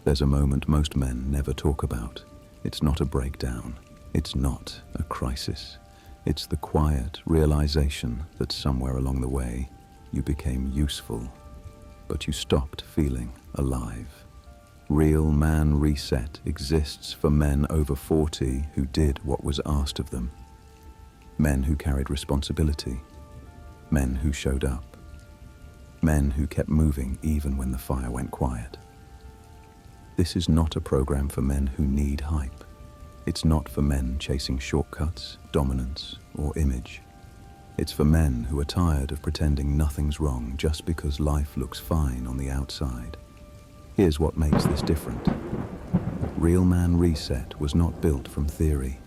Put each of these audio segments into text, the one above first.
There's a moment most men never talk about. It's not a breakdown. It's not a crisis. It's the quiet realization that somewhere along the way you became useful, but you stopped feeling alive. Real man reset exists for men over 40 who did what was asked of them. Men who carried responsibility. Men who showed up. Men who kept moving even when the fire went quiet. This is not a program for men who need hype. It's not for men chasing shortcuts, dominance, or image. It's for men who are tired of pretending nothing's wrong just because life looks fine on the outside. Here's what makes this different. Real Man Reset was not built from theory.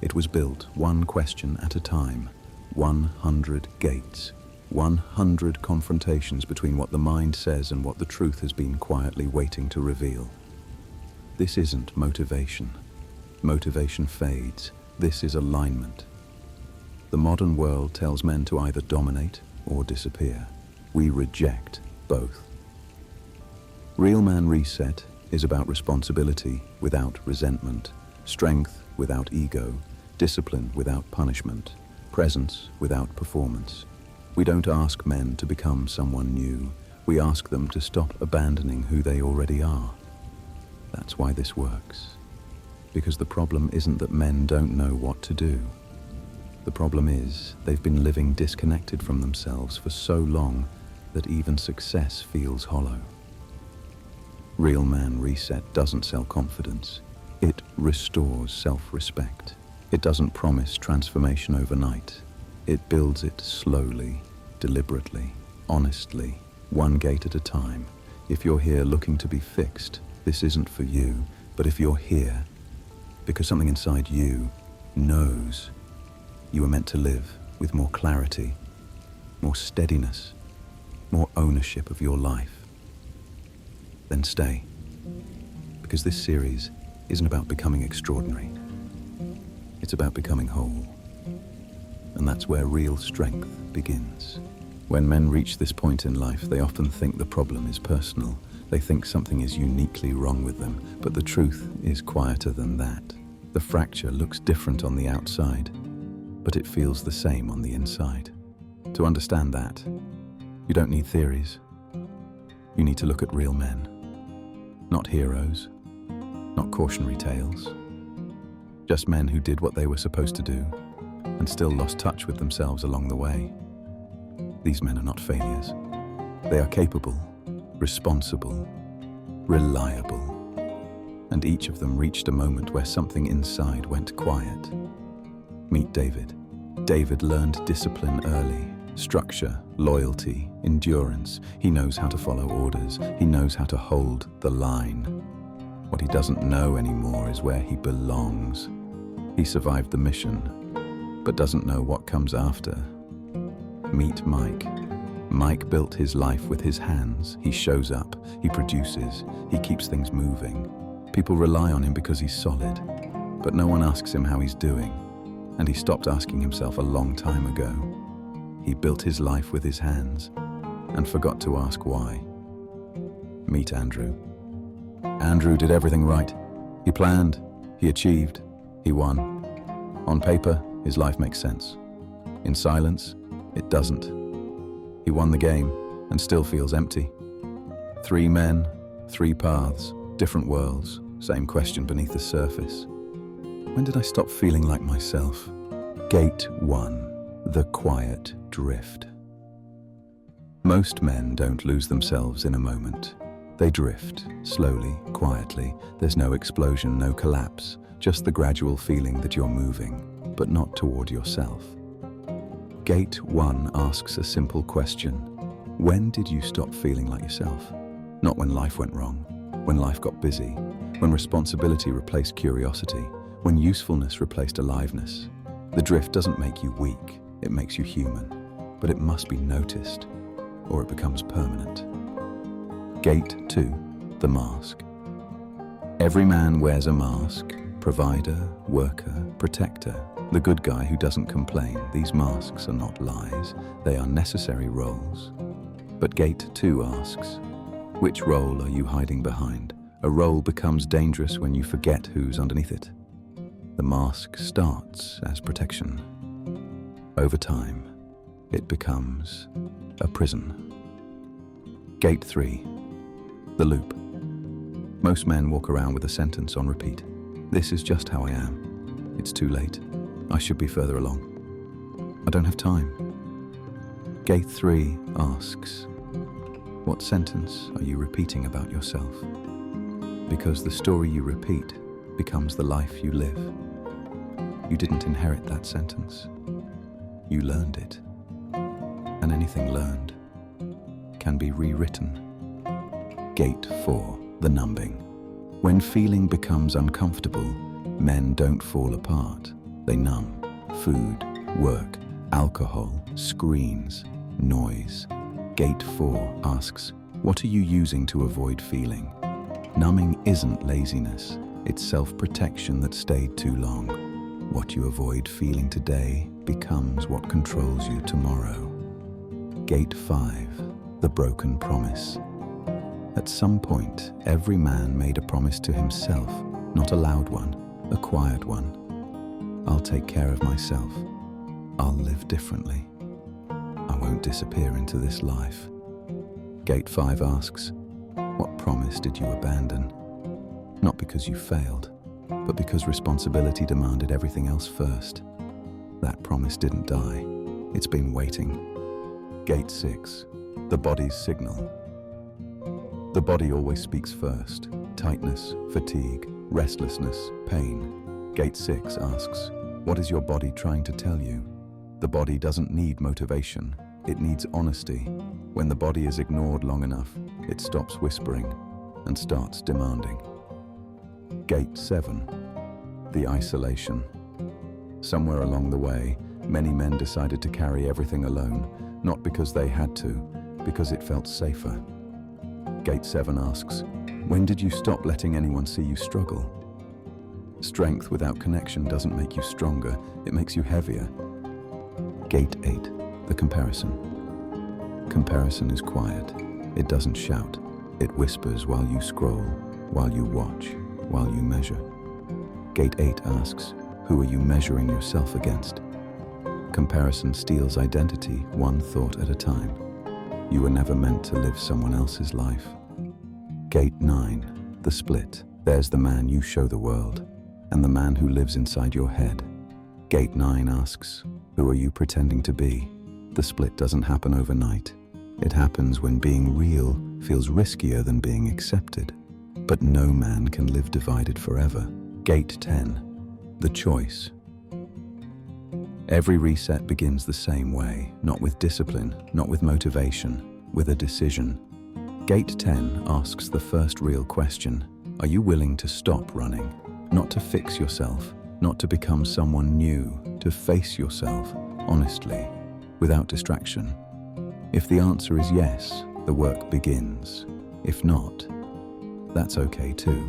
It was built one question at a time, 100 gates, 100 confrontations between what the mind says and what the truth has been quietly waiting to reveal. This isn't motivation. Motivation fades. This is alignment. The modern world tells men to either dominate or disappear. We reject both. Real Man Reset is about responsibility without resentment, strength without ego, discipline without punishment, presence without performance. We don't ask men to become someone new. We ask them to stop abandoning who they already are. That's why this works. Because the problem isn't that men don't know what to do. The problem is they've been living disconnected from themselves for so long that even success feels hollow. Real Man Reset doesn't sell confidence. It restores self-respect. It doesn't promise transformation overnight. It builds it slowly, deliberately, honestly, one gate at a time. If you're here looking to be fixed, this isn't for you. But if you're here because something inside you knows you were meant to live with more clarity, more steadiness, more ownership of your life, then stay. Because this series isn't about becoming extraordinary. It's about becoming whole. And that's where real strength begins. When men reach this point in life, they often think the problem is personal. They think something is uniquely wrong with them, but the truth is quieter than that. The fracture looks different on the outside, but it feels the same on the inside. To understand that, you don't need theories. You need to look at real men. Not heroes, not cautionary tales. Just men who did what they were supposed to do and still lost touch with themselves along the way. These men are not failures. They are capable, responsible, reliable. And each of them reached a moment where something inside went quiet. Meet David. David learned discipline early, structure, loyalty, endurance. He knows how to follow orders. He knows how to hold the line. What he doesn't know anymore is where he belongs. He survived the mission, but doesn't know what comes after. Meet Mike. Mike built his life with his hands. He shows up, he produces, he keeps things moving. People rely on him because he's solid, but no one asks him how he's doing, and he stopped asking himself a long time ago. He built his life with his hands and forgot to ask why. Meet Andrew. Andrew did everything right. He planned, he achieved, he won. On paper, his life makes sense. In silence, it doesn't. He won the game and still feels empty. 3 men, 3 paths, different worlds, same question beneath the surface. When did I stop feeling like myself? Gate 1, the quiet drift. Most men don't lose themselves in a moment. They drift, slowly, quietly. There's no explosion, no collapse, just the gradual feeling that you're moving, but not toward yourself. Gate 1 asks a simple question. When did you stop feeling like yourself? Not when life went wrong, when life got busy, when responsibility replaced curiosity, when usefulness replaced aliveness. The drift doesn't make you weak, it makes you human, but it must be noticed, or it becomes permanent. Gate 2, the mask. Every man wears a mask, provider, worker, protector, the good guy who doesn't complain. These masks are not lies, they are necessary roles. But Gate 2 asks, which role are you hiding behind? A role becomes dangerous when you forget who's underneath it. The mask starts as protection. Over time, it becomes a prison. Gate 3. The loop. Most men walk around with a sentence on repeat. This is just how I am. It's too late. I should be further along. I don't have time. Gate 3 asks, what sentence are you repeating about yourself? Because the story you repeat becomes the life you live. You didn't inherit that sentence. You learned it. And anything learned can be rewritten. Gate 4. The numbing. When feeling becomes uncomfortable, men don't fall apart. They numb. Food, work, alcohol, screens, noise. Gate 4 asks, what are you using to avoid feeling? Numbing isn't laziness. It's self-protection that stayed too long. What you avoid feeling today becomes what controls you tomorrow. Gate 5. The broken promise. At some point, every man made a promise to himself, not a loud one, a quiet one. I'll take care of myself. I'll live differently. I won't disappear into this life. Gate 5 asks, what promise did you abandon? Not because you failed, but because responsibility demanded everything else first. That promise didn't die. It's been waiting. Gate 6. The body's signal. The body always speaks first. Tightness, fatigue, restlessness, pain. Gate 6 asks, what is your body trying to tell you? The body doesn't need motivation. It needs honesty. When the body is ignored long enough, it stops whispering and starts demanding. Gate 7. The isolation. Somewhere along the way, many men decided to carry everything alone, not because they had to, because it felt safer. Gate 7 asks, when did you stop letting anyone see you struggle? Strength without connection doesn't make you stronger, it makes you heavier. Gate 8. The comparison. Comparison is quiet. It doesn't shout. It whispers while you scroll, while you watch, while you measure. Gate 8 asks, who are you measuring yourself against? Comparison steals identity, one thought at a time. You were never meant to live someone else's life. Gate 9. The split. There's the man you show the world, and the man who lives inside your head. Gate 9 asks, who are you pretending to be? The split doesn't happen overnight. It happens when being real feels riskier than being accepted. But no man can live divided forever. Gate 10. The choice. Every reset begins the same way, not with discipline, not with motivation, with a decision. Gate 10 asks the first real question. Are you willing to stop running? Not to fix yourself, not to become someone new, to face yourself, honestly, without distraction. If the answer is yes, the work begins. If not, that's okay too.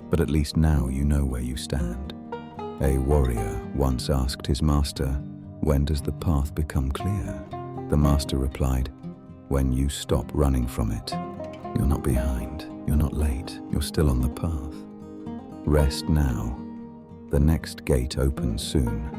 But at least now you know where you stand. A warrior once asked his master, when does the path become clear? The master replied, when you stop running from it. You're not behind, you're not late, you're still on the path. Rest now. The next gate opens soon.